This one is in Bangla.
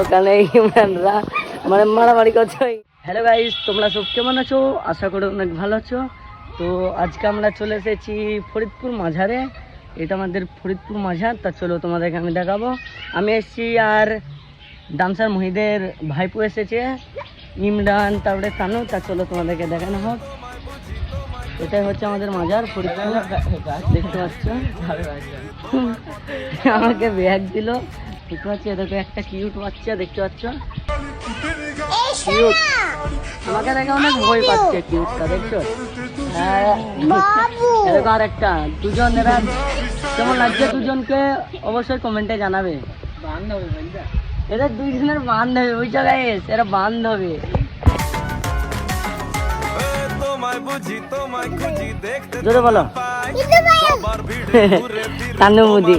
ওখানে ইমরানরা মানে মারামারি করছে। হ্যালো গাইস, তোমরা সব কেমন আছো? আশা করি অনেক ভালো আছো। তো আজকে আমরা চলে এসেছি ফরিদপুর মাঝারে। এটা আমাদের ফরিদপুর মাঝার। তা চলো তোমাদেরকে আমি দেখাবো। আমি এসেছি আর ডান্সার মহিদের ভাইপো এসেছে, ইমরান, তারপরে তানু। তা চলো তোমাদেরকে দেখানো হোক। এটাই হচ্ছে আমাদের মাজার ফরিদপুর, দেখতে পাচ্ছ। আমাকে ব্যাগ দিল, দেখতে পাচ্ছি। দেখো একটা কিউট বাচ্চা, দেখতে পাচ্ছ, কিউট। আমাকে দেখে অনেক ভয় পাচ্ছে কিউটটা, দেখছো? হ্যাঁ, এরকম আর একটা দুজন। এরা কেমন লাগছে দুজনকে অবশ্যই কমেন্টে জানাবে। এদের দুইজনের বান্ধবী, বুঝছো গাইস? এরা বান্ধবী। জোরে বলো। কান্নু মুদি।